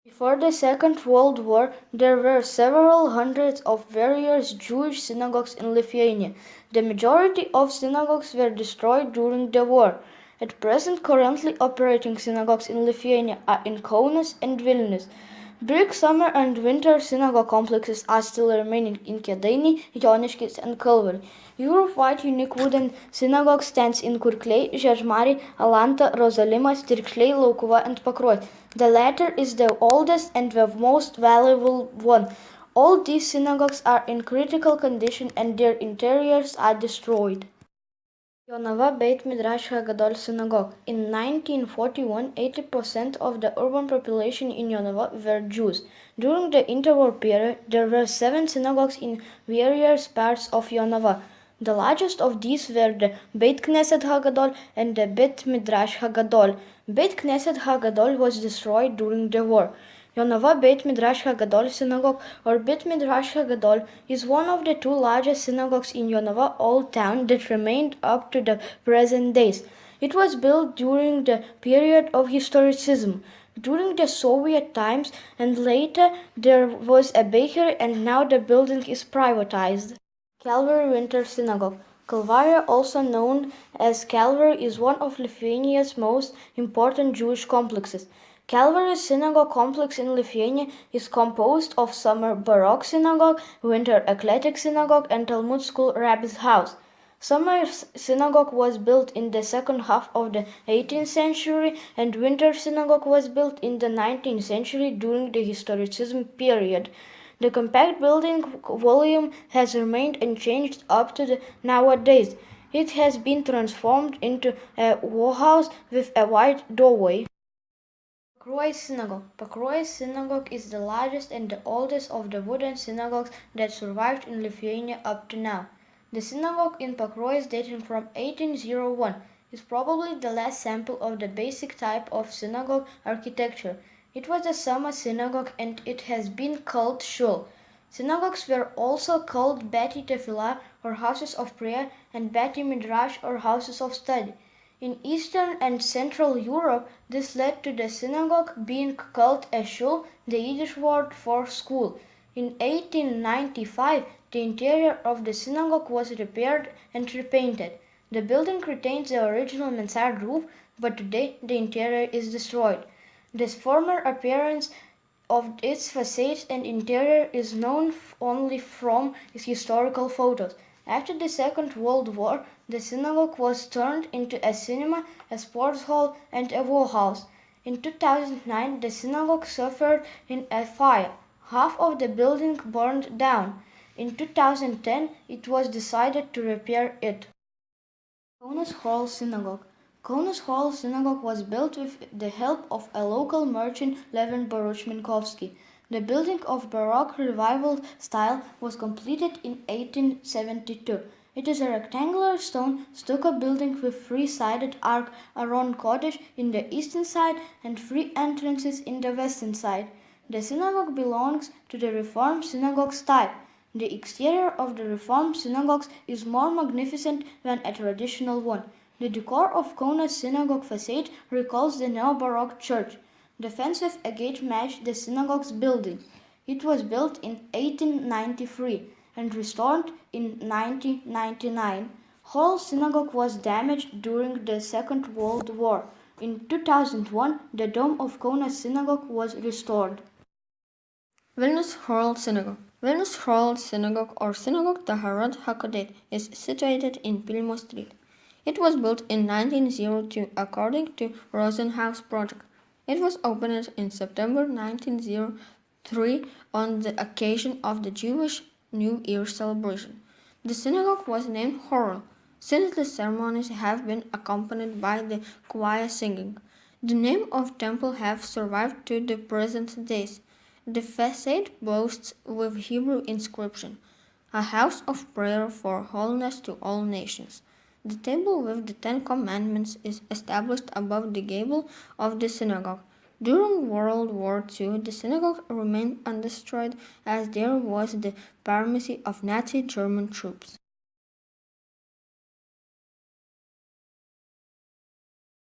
Before the Second World War, there were several hundreds of various Jewish synagogues in Lithuania. The majority of synagogues were destroyed during the war. At present, currently operating synagogues in Lithuania are in Kaunas and Vilnius. Brick summer and winter synagogue complexes are still remaining in Kėdainiai, Joniškis and Kalvarai. Europe-wide unique wooden synagogue stands in Kurkliai, Žiežmariai, Alanta, Rozalimas, Tirkšliai, Laukuva and Pakruojis. The latter is the oldest and the most valuable one. All these synagogues are in critical condition and their interiors are destroyed. Jonava Beit Midrash Hagadol Synagogue. In 1941, 80% of the urban population in Jonava were Jews. During the interwar period, there were 7 synagogues in various parts of Jonava. The largest of these were the Beit Knesset Hagadol and the Beit Midrash Hagadol. Beit Knesset Hagadol was destroyed during the war. Jonava Beit Midrash Hagadol Synagogue or Beit Midrash Hagadol is one of the 2 largest synagogues in Jonava Old Town that remained up to the present days. It was built during the period of historicism. During the Soviet times and later there was a bakery and now the building is privatized. Calvary Winter Synagogue. Kalvaria, also known as Calvary, is one of Lithuania's most important Jewish complexes. Calvary Synagogue complex in Lithuania is composed of summer Baroque synagogue, winter eclectic synagogue, and Talmud school rabbi's house. Summer synagogue was built in the second half of the 18th century, and winter synagogue was built in the 19th century during the historicism period. The compact building volume has remained unchanged up to nowadays. It has been transformed into a whorehouse with a wide doorway. Pakruojis Synagogue. Pakruojis Synagogue is the largest and the oldest of the wooden synagogues that survived in Lithuania up to now. The synagogue in Pakruojis, dating from 1801, is probably the last sample of the basic type of synagogue architecture. It was a summer synagogue and it has been called shul. Synagogues were also called Beti Tefillah or houses of prayer and Beti Midrash or houses of study. In Eastern and Central Europe, this led to the synagogue being called a shul, the Yiddish word for school. In 1895, the interior of the synagogue was repaired and repainted. The building retains the original mansard roof, but today the interior is destroyed. This former appearance of its facades and interior is known only from historical photos. After the Second World War, the synagogue was turned into a cinema, a sports hall, and a whorehouse. In 2009, the synagogue suffered in a fire. Half of the building burned down. In 2010, it was decided to repair it. Kaunas Hall Synagogue. Kaunas Hall Synagogue was built with the help of a local merchant, Levin Boruch-Minkowski. The building of Baroque Revival style was completed in 1872. It is a rectangular stone stucco building with 3-sided arc around Kodesh in the eastern side and 3 entrances in the western side. The synagogue belongs to the Reform synagogue style. The exterior of the Reform synagogues is more magnificent than a traditional one. The decor of Kaunas synagogue facade recalls the neo-Baroque church. The fence with a gate matched the synagogue's building. It was built in 1893 and restored in 1999. Hall Synagogue was damaged during the Second World War. In 2001, the dome of Kaunas Synagogue was restored. Vilnius Hall Synagogue. Vilnius Hall Synagogue or Synagogue Taharot HaKodesh is situated in Pylimo Street. It was built in 1902 according to Rosenhaus project. It was opened in September 1903 on the occasion of the Jewish New Year celebration. The synagogue was named Horel, since the ceremonies have been accompanied by the choir singing. The name of temple have survived to the present days. The facade boasts with Hebrew inscription, a house of prayer for holiness to all nations. The table with the 10 Commandments is established above the gable of the synagogue. During World War II, the synagogue remained undestroyed as there was the primacy of Nazi German troops.